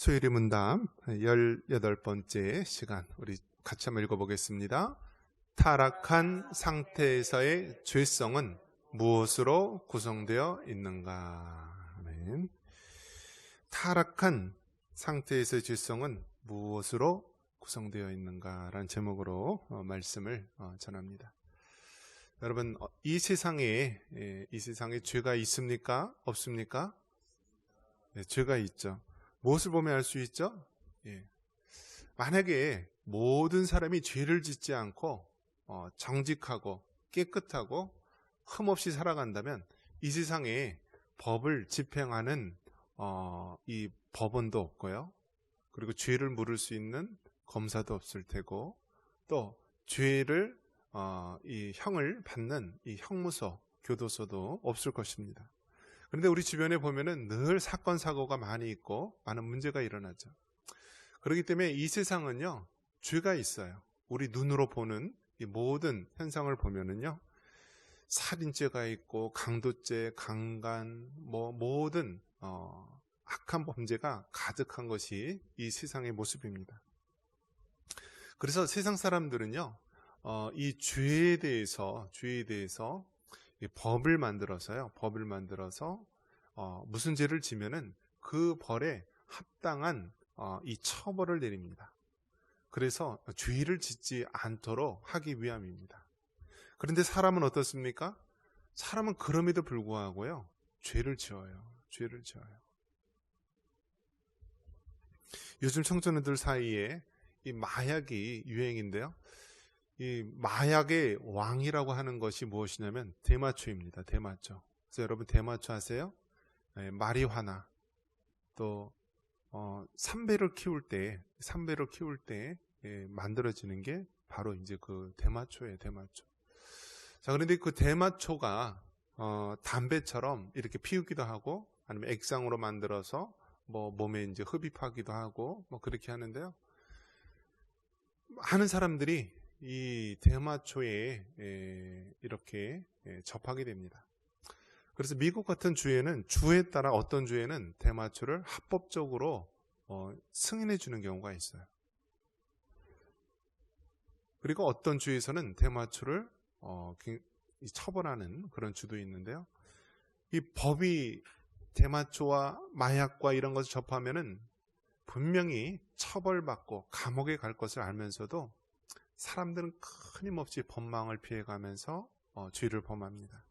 수요일의 문답 18번째 시간, 우리 같이 한번 읽어보겠습니다. 타락한 상태에서의 죄성은 무엇으로 구성되어 있는가? 아멘. 타락한 상태에서의 죄성은 무엇으로 구성되어 있는가라는 제목으로 말씀을 전합니다. 여러분, 이 세상에 죄가 있습니까? 없습니까? 네, 죄가 있죠. 무엇을 보면 알 수 있죠? 만약에 모든 사람이 죄를 짓지 않고 정직하고 깨끗하고 흠없이 살아간다면 이 세상에 법을 집행하는 이 법원도 없고요. 그리고 죄를 물을 수 있는 검사도 없을 테고, 또 죄를 이 형을 받는 이 형무소, 교도소도 없을 것입니다. 그런데 우리 주변에 보면은 늘 사건 사고가 많이 있고 많은 문제가 일어나죠. 그렇기 때문에 이 세상은요, 죄가 있어요. 우리 눈으로 보는 이 모든 현상을 보면은요, 살인죄가 있고 강도죄, 강간, 모든 악한 범죄가 가득한 것이 이 세상의 모습입니다. 그래서 세상 사람들은요, 이 죄에 대해서 이 법을 만들어서 무슨 죄를 지면은 그 벌에 합당한 이 처벌을 내립니다. 그래서 죄를 짓지 않도록 하기 위함입니다. 그런데 사람은 어떻습니까? 사람은 그럼에도 불구하고요, 죄를 지어요. 요즘 청소년들 사이에 이 마약이 유행인데요. 이 마약의 왕이라고 하는 것이 무엇이냐면 대마초입니다. 대마초. 그래서 여러분, 대마초 아세요? 마리화나, 또 삼배를 키울 때 만들어지는 게 바로 이제 그 대마초예요. 대마초. 자, 그런데 그 대마초가 담배처럼 이렇게 피우기도 하고, 아니면 액상으로 만들어서 몸에 이제 흡입하기도 하고 그렇게 하는데요. 많은 사람들이 이 대마초에 이렇게 접하게 됩니다. 그래서 미국 같은 주에는 주에 따라 어떤 주에는 대마초를 합법적으로 승인해 주는 경우가 있어요. 그리고 어떤 주에서는 대마초를 처벌하는 그런 주도 있는데요. 이 법이 대마초와 마약과 이런 것을 접하면은 분명히 처벌받고 감옥에 갈 것을 알면서도 사람들은 끊임없이 법망을 피해가면서 죄를 범합니다.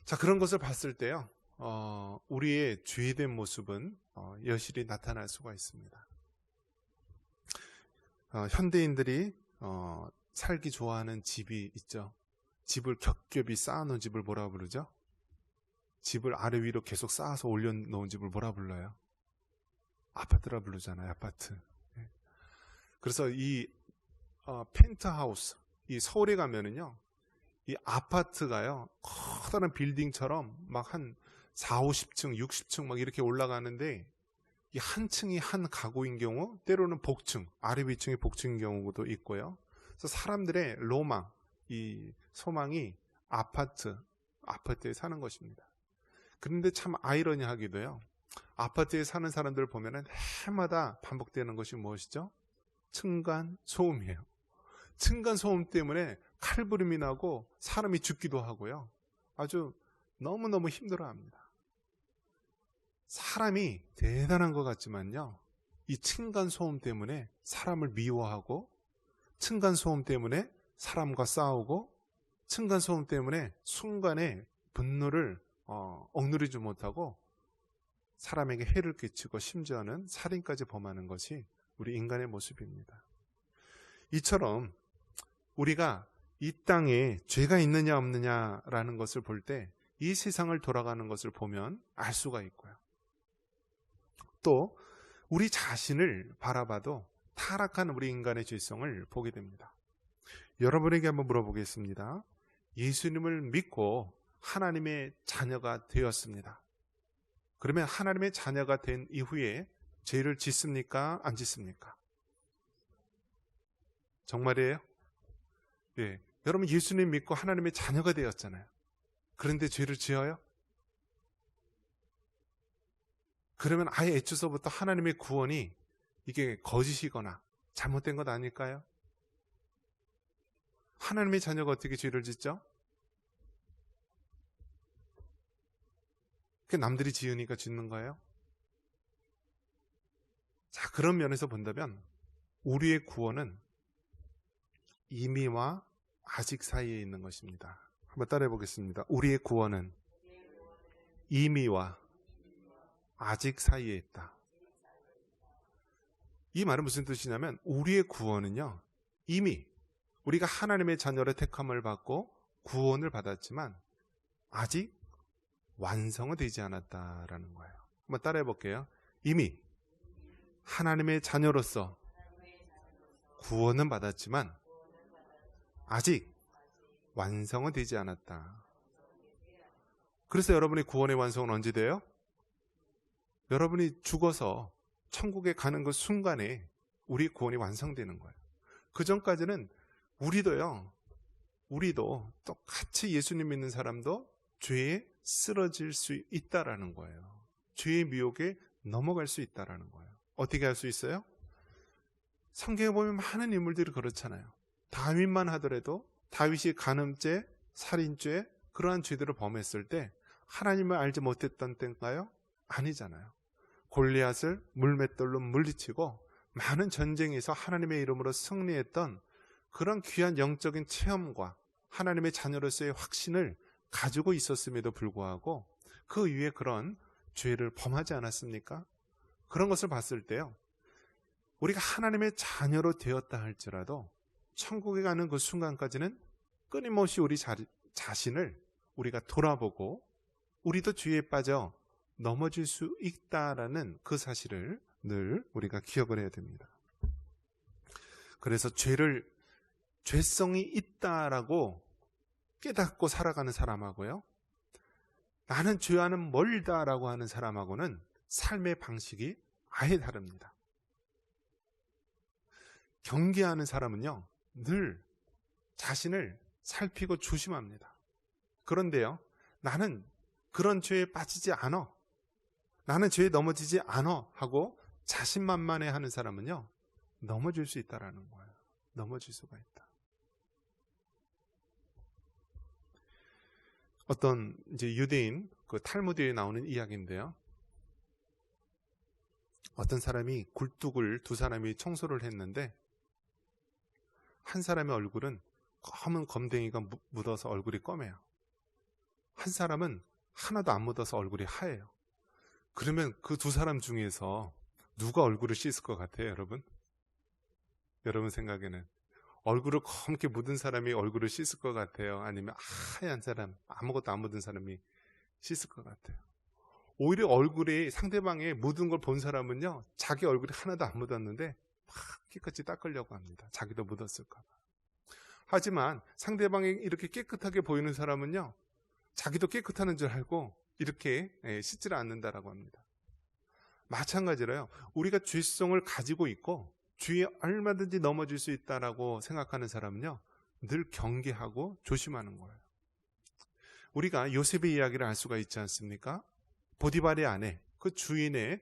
자, 그런 것을 봤을 때요, 우리의 죄된 모습은 여실히 나타날 수가 있습니다. 현대인들이 살기 좋아하는 집이 있죠. 집을 겹겹이 쌓아놓은 집을 뭐라 부르죠? 집을 아래 위로 계속 쌓아서 올려놓은 집을 뭐라 불러요? 아파트라 부르잖아요. 아파트. 그래서 이 펜트하우스, 이 서울에 가면은요, 이 아파트가요, 커다란 빌딩처럼 막 한 4, 50층, 60층 막 이렇게 올라가는데, 이 한 층이 한 가구인 경우, 때로는 복층, 아래 위층이 복층인 경우도 있고요. 그래서 사람들의 로망, 이 소망이 아파트에 사는 것입니다. 그런데 참 아이러니하게도요, 아파트에 사는 사람들을 보면은 해마다 반복되는 것이 무엇이죠? 층간 소음이에요. 층간 소음 때문에 칼부림이 나고 사람이 죽기도 하고요. 아주 너무너무 힘들어합니다. 사람이 대단한 것 같지만요, 이 층간 소음 때문에 사람을 미워하고, 층간 소음 때문에 사람과 싸우고, 층간 소음 때문에 순간에 분노를 억누르지 못하고 사람에게 해를 끼치고 심지어는 살인까지 범하는 것이 우리 인간의 모습입니다. 이처럼 우리가 이 땅에 죄가 있느냐 없느냐라는 것을 볼 때 이 세상을 돌아가는 것을 보면 알 수가 있고요. 또 우리 자신을 바라봐도 타락한 우리 인간의 죄성을 보게 됩니다. 여러분에게 한번 물어보겠습니다. 예수님을 믿고 하나님의 자녀가 되었습니다. 그러면 하나님의 자녀가 된 이후에 죄를 짓습니까? 안 짓습니까? 정말이에요? 예. 여러분, 예수님 믿고 하나님의 자녀가 되었잖아요. 그런데 죄를 지어요? 그러면 아예 애초서부터 하나님의 구원이 이게 거짓이거나 잘못된 것 아닐까요? 하나님의 자녀가 어떻게 죄를 짓죠? 그게 남들이 지으니까 짓는 거예요? 자, 그런 면에서 본다면 우리의 구원은 이미와 아직 사이에 있는 것입니다. 한번 따라해 보겠습니다. 우리의 구원은 이미와 아직 사이에 있다. 이 말은 무슨 뜻이냐면 우리의 구원은요, 이미 우리가 하나님의 자녀로 택함을 받고 구원을 받았지만 아직 완성은 되지 않았다라는 거예요. 한번 따라해 볼게요. 이미 하나님의 자녀로서 구원은 받았지만 아직 완성은 되지 않았다. 그래서 여러분의 구원의 완성은 언제 돼요? 여러분이 죽어서 천국에 가는 그 순간에 우리 구원이 완성되는 거예요. 그 전까지는 우리도 똑같이 예수님 믿는 사람도 죄에 쓰러질 수 있다라는 거예요. 죄의 미혹에 넘어갈 수 있다라는 거예요. 어떻게 할 수 있어요? 성경에 보면 많은 인물들이 그렇잖아요. 다윗만 하더라도 다윗이 간음죄, 살인죄 그러한 죄들을 범했을 때 하나님을 알지 못했던 때인가요? 아니잖아요. 골리앗을 물맷돌로 물리치고 많은 전쟁에서 하나님의 이름으로 승리했던 그런 귀한 영적인 체험과 하나님의 자녀로서의 확신을 가지고 있었음에도 불구하고 그 위에 그런 죄를 범하지 않았습니까? 그런 것을 봤을 때요, 우리가 하나님의 자녀로 되었다 할지라도 천국에 가는 그 순간까지는 끊임없이 우리 자신을 우리가 돌아보고 우리도 죄에 빠져 넘어질 수 있다라는 그 사실을 늘 우리가 기억을 해야 됩니다. 그래서 죄성이 있다라고 깨닫고 살아가는 사람하고요, 나는 죄와는 멀다라고 하는 사람하고는 삶의 방식이 아예 다릅니다. 경계하는 사람은요, 늘 자신을 살피고 조심합니다. 그런데요, 나는 그런 죄에 빠지지 않아, 나는 죄에 넘어지지 않아 하고 자신만만해 하는 사람은요, 넘어질 수 있다라는 거예요. 넘어질 수가 있다. 어떤 이제 유대인 그 탈무드에 나오는 이야기인데요, 어떤 사람이 굴뚝을 두 사람이 청소를 했는데 한 사람의 얼굴은 검은 검댕이가 묻어서 얼굴이 검해요. 한 사람은 하나도 안 묻어서 얼굴이 하얘요. 그러면 그 두 사람 중에서 누가 얼굴을 씻을 것 같아요, 여러분? 여러분 생각에는 얼굴을 검게 묻은 사람이 얼굴을 씻을 것 같아요? 아니면 하얀 사람, 아무것도 안 묻은 사람이 씻을 것 같아요? 오히려 얼굴에 상대방의 묻은 걸 본 사람은요, 자기 얼굴이 하나도 안 묻었는데 막 깨끗이 닦으려고 합니다. 자기도 묻었을까 봐. 하지만 상대방이 이렇게 깨끗하게 보이는 사람은요, 자기도 깨끗하는 줄 알고 이렇게 씻지를 않는다라고 합니다. 마찬가지로요, 우리가 죄성을 가지고 있고 죄에 얼마든지 넘어질 수 있다라고 생각하는 사람은요, 늘 경계하고 조심하는 거예요. 우리가 요셉의 이야기를 알 수가 있지 않습니까? 보디발의 아내, 그 주인의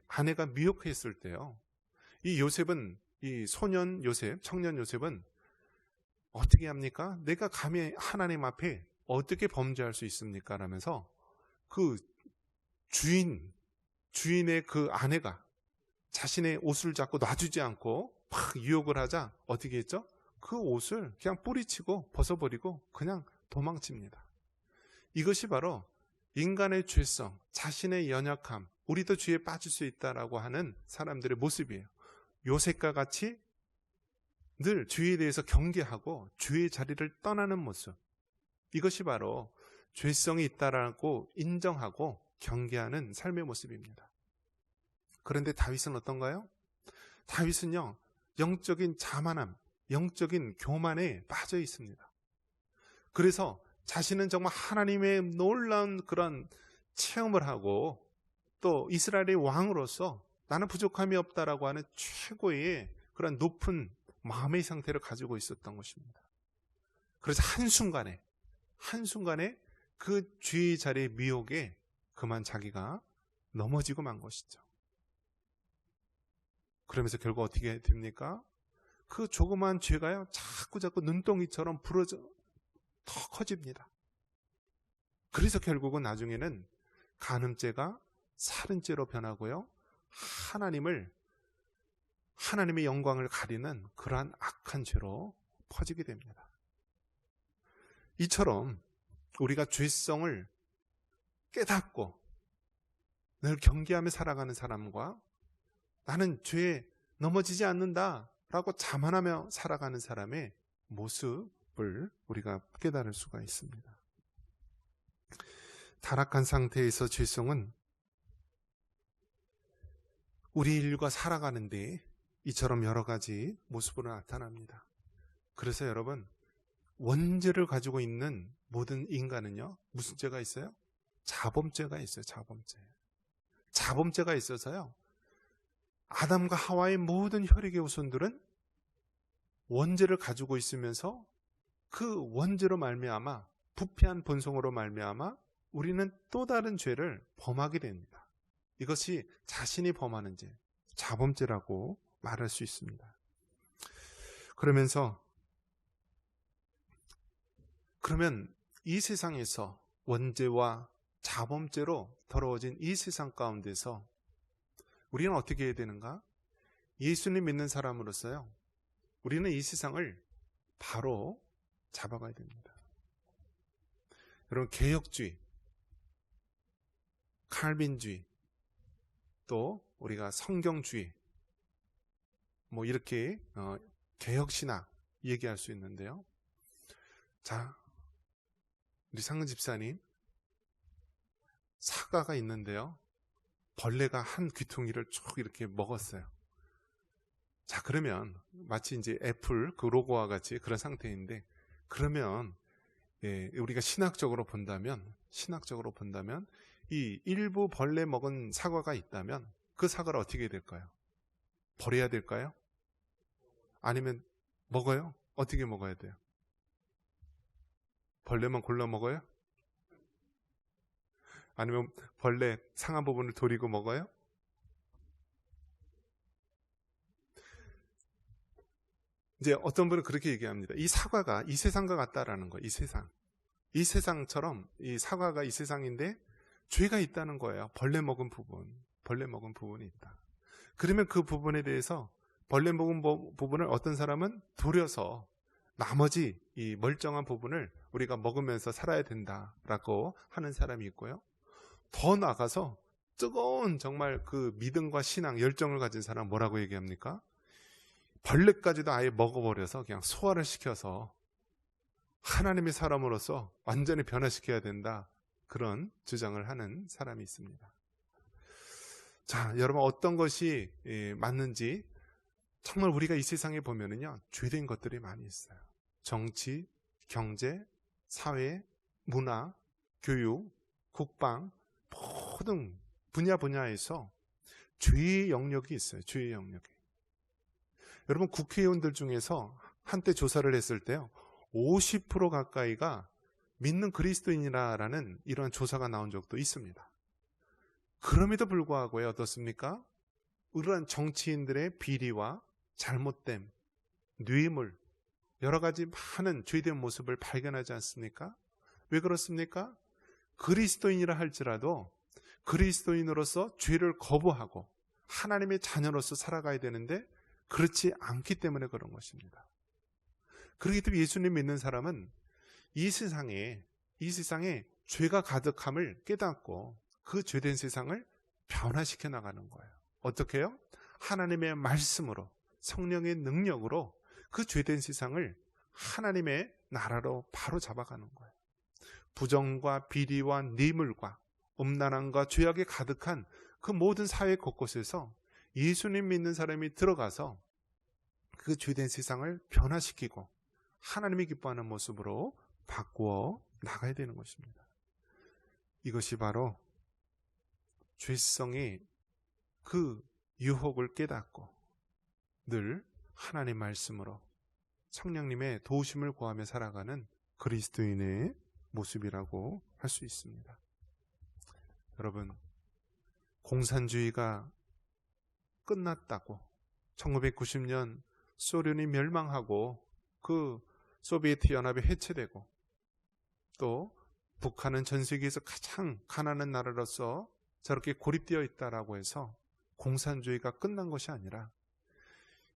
아내가 미혹했을 때요, 이 요셉은, 이 소년 요셉, 청년 요셉은 어떻게 합니까? 내가 감히 하나님 앞에 어떻게 범죄할 수 있습니까? 라면서 그 주인의 그 아내가 자신의 옷을 잡고 놔주지 않고 막 유혹을 하자 어떻게 했죠? 그 옷을 그냥 뿌리치고 벗어버리고 그냥 도망칩니다. 이것이 바로 인간의 죄성, 자신의 연약함, 우리도 죄에 빠질 수 있다라고 하는 사람들의 모습이에요. 요셉과 같이 늘 죄에 대해서 경계하고 죄의 자리를 떠나는 모습, 이것이 바로 죄성이 있다라고 인정하고 경계하는 삶의 모습입니다. 그런데 다윗은 어떤가요? 다윗은요, 영적인 자만함, 영적인 교만에 빠져 있습니다. 그래서 자신은 정말 하나님의 놀라운 그런 체험을 하고 또 이스라엘의 왕으로서 나는 부족함이 없다라고 하는 최고의 그런 높은 마음의 상태를 가지고 있었던 것입니다. 그래서 한순간에 그 죄의 자리의 미혹에 그만 자기가 넘어지고 만 것이죠. 그러면서 결국 어떻게 됩니까? 그 조그만 죄가요, 자꾸 눈덩이처럼 부러져 더 커집니다. 그래서 결국은 나중에는 간음죄가 살인죄로 변하고요, 하나님의 영광을 가리는 그러한 악한 죄로 퍼지게 됩니다. 이처럼 우리가 죄성을 깨닫고 늘 경계하며 살아가는 사람과 나는 죄에 넘어지지 않는다 라고 자만하며 살아가는 사람의 모습을 우리가 깨달을 수가 있습니다. 타락한 상태에서 죄성은 우리 인류가 살아가는데 이처럼 여러 가지 모습으로 나타납니다. 그래서 여러분, 원죄를 가지고 있는 모든 인간은요, 무슨 죄가 있어요? 자범죄가 있어요. 자범죄가 있어서요, 아담과 하와의 모든 혈육의 후손들은 원죄를 가지고 있으면서 그 원죄로 말미암아, 부패한 본성으로 말미암아 우리는 또 다른 죄를 범하게 됩니다. 이것이 자신이 범하는 죄, 자범죄라고 말할 수 있습니다. 그러면 이 세상에서 원죄와 자범죄로 더러워진 이 세상 가운데서 우리는 어떻게 해야 되는가? 예수님 믿는 사람으로서요, 우리는 이 세상을 바로 잡아가야 됩니다. 여러분, 개혁주의, 칼빈주의, 또 우리가 성경주의, 이렇게 개혁신학 얘기할 수 있는데요. 자, 우리 상근 집사님, 사과가 있는데요, 벌레가 한 귀퉁이를 쭉 이렇게 먹었어요. 자, 그러면 마치 이제 애플 그 로고와 같이 그런 상태인데, 그러면 우리가 신학적으로 본다면 이 일부 벌레 먹은 사과가 있다면 그 사과를 어떻게 해야 될까요? 버려야 될까요? 아니면 먹어요? 어떻게 먹어야 돼요? 벌레만 골라 먹어요? 아니면 벌레 상한 부분을 도리고 먹어요? 이제 어떤 분은 그렇게 얘기합니다. 이 사과가 이 세상과 같다라는 거예요. 이 세상처럼 이 사과가 이 세상인데 죄가 있다는 거예요. 벌레 먹은 부분이 있다. 그러면 그 부분에 대해서 벌레 먹은 부분을 어떤 사람은 도려서 나머지 이 멀쩡한 부분을 우리가 먹으면서 살아야 된다라고 하는 사람이 있고요. 더 나아가서 뜨거운 정말 그 믿음과 신앙, 열정을 가진 사람 뭐라고 얘기합니까? 벌레까지도 아예 먹어버려서 그냥 소화를 시켜서 하나님의 사람으로서 완전히 변화시켜야 된다, 그런 주장을 하는 사람이 있습니다. 자, 여러분, 어떤 것이 맞는지 정말 우리가 이 세상에 보면은요, 죄된 것들이 많이 있어요. 정치, 경제, 사회, 문화, 교육, 국방, 모든 분야에서 죄의 영역이 있어요. 죄의 영역이. 여러분, 국회의원들 중에서 한때 조사를 했을 때요, 50% 가까이가 믿는 그리스도인이라는 이런 조사가 나온 적도 있습니다. 그럼에도 불구하고 어떻습니까? 이러한 정치인들의 비리와 잘못됨, 뇌물, 여러 가지 많은 죄된 모습을 발견하지 않습니까? 왜 그렇습니까? 그리스도인이라 할지라도 그리스도인으로서 죄를 거부하고 하나님의 자녀로서 살아가야 되는데 그렇지 않기 때문에 그런 것입니다. 그렇기 때문에 예수님 믿는 사람은 이 세상에 죄가 가득함을 깨닫고 그 죄된 세상을 변화시켜 나가는 거예요. 어떻게 해요? 하나님의 말씀으로, 성령의 능력으로 그 죄된 세상을 하나님의 나라로 바로 잡아가는 거예요. 부정과 비리와 뇌물과 음란함과 죄악에 가득한 그 모든 사회 곳곳에서 예수님 믿는 사람이 들어가서 그 죄된 세상을 변화시키고 하나님이 기뻐하는 모습으로 바꾸어 나가야 되는 것입니다. 이것이 바로 죄성의 그 유혹을 깨닫고 늘 하나님 말씀으로 성령님의 도우심을 구하며 살아가는 그리스도인의 모습이라고 할 수 있습니다. 여러분, 공산주의가 끝났다고 1990년 소련이 멸망하고 그 소비에트 연합이 해체되고 또 북한은 전 세계에서 가장 가난한 나라로서 저렇게 고립되어 있다라고 해서 공산주의가 끝난 것이 아니라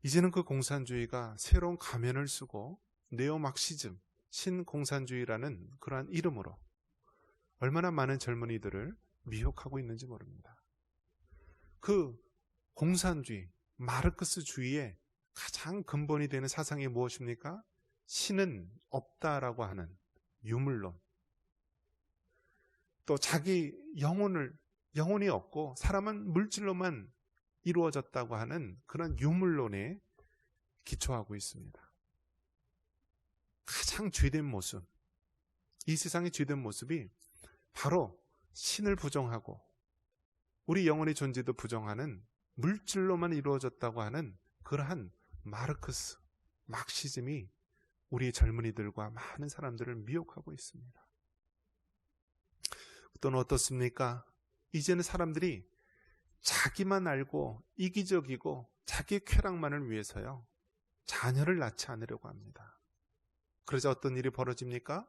이제는 그 공산주의가 새로운 가면을 쓰고 네오막시즘, 신공산주의라는 그러한 이름으로 얼마나 많은 젊은이들을 미혹하고 있는지 모릅니다. 그 공산주의, 마르크스주의의 가장 근본이 되는 사상이 무엇입니까? 신은 없다라고 하는 유물론. 또 자기 영혼이 없고 사람은 물질로만 이루어졌다고 하는 그런 유물론에 기초하고 있습니다. 가장 죄된 모습, 이 세상의 죄된 모습이 바로 신을 부정하고 우리 영혼의 존재도 부정하는 물질로만 이루어졌다고 하는 그러한 마르크스, 막시즘이 우리 젊은이들과 많은 사람들을 미혹하고 있습니다. 또는 어떻습니까? 이제는 사람들이 자기만 알고 이기적이고 자기 쾌락만을 위해서요, 자녀를 낳지 않으려고 합니다. 그러자 어떤 일이 벌어집니까?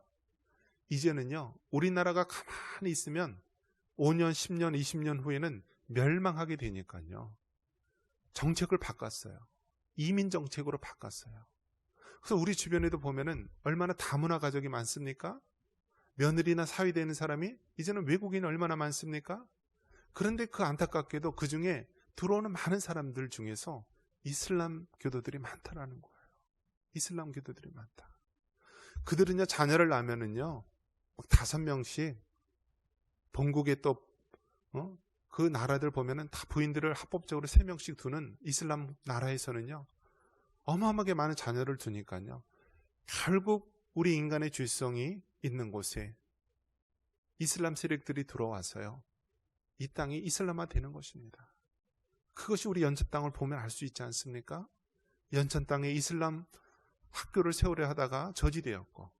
이제는요, 우리나라가 가만히 있으면 5년, 10년, 20년 후에는 멸망하게 되니까요, 정책을 바꿨어요. 이민 정책으로 바꿨어요. 그래서 우리 주변에도 보면은 얼마나 다문화 가족이 많습니까? 며느리나 사위 되는 사람이 이제는 외국인이 얼마나 많습니까? 그런데 그 안타깝게도 그 중에 들어오는 많은 사람들 중에서 이슬람 교도들이 많다라는 거예요. 이슬람 교도들이 많다. 그들은요, 자녀를 낳으면은요, 5명씩 본국에 또 그 나라들 보면은 다 부인들을 합법적으로 3명씩 두는 이슬람 나라에서는요, 어마어마하게 많은 자녀를 두니까요, 결국 우리 인간의 죄성이 있는 곳에 이슬람 세력들이 들어와서요, 이 땅이 이슬람화 되는 것입니다. 그것이 우리 연천 땅을 보면 알 수 있지 않습니까? 연천 땅에 이슬람 학교를 세우려 하다가 저지되었고,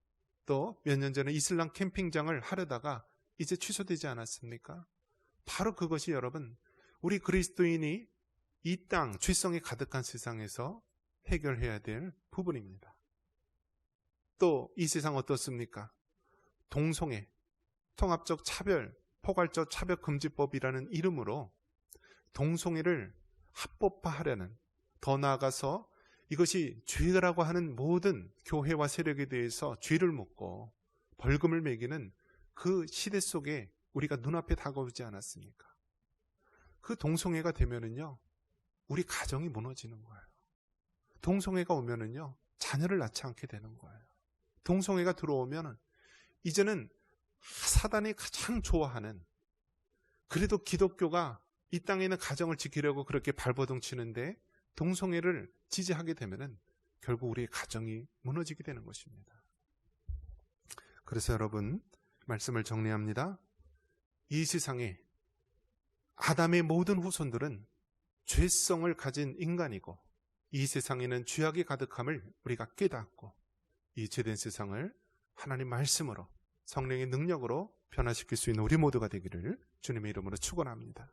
또 몇 년 전에 이슬람 캠핑장을 하려다가 이제 취소되지 않았습니까? 바로 그것이 여러분, 우리 그리스도인이 이 땅, 죄성이 가득한 세상에서 해결해야 될 부분입니다. 또 이 세상 어떻습니까? 동성애, 통합적 차별, 포괄적 차별금지법이라는 이름으로 동성애를 합법화하려는, 더 나아가서 이것이 죄라고 하는 모든 교회와 세력에 대해서 죄를 묻고 벌금을 매기는 그 시대 속에 우리가 눈앞에 다가오지 않았습니까? 그 동성애가 되면은요, 우리 가정이 무너지는 거예요. 동성애가 오면은요, 자녀를 낳지 않게 되는 거예요. 동성애가 들어오면은 이제는 사단이 가장 좋아하는, 그래도 기독교가 이 땅에 있는 가정을 지키려고 그렇게 발버둥 치는데 동성애를 지지하게 되면은 결국 우리의 가정이 무너지게 되는 것입니다. 그래서 여러분, 말씀을 정리합니다. 이 세상에 아담의 모든 후손들은 죄성을 가진 인간이고, 이 세상에는 죄악이 가득함을 우리가 깨닫고, 이 죄된 세상을 하나님 말씀으로, 성령의 능력으로 변화시킬 수 있는 우리 모두가 되기를 주님의 이름으로 축원합니다.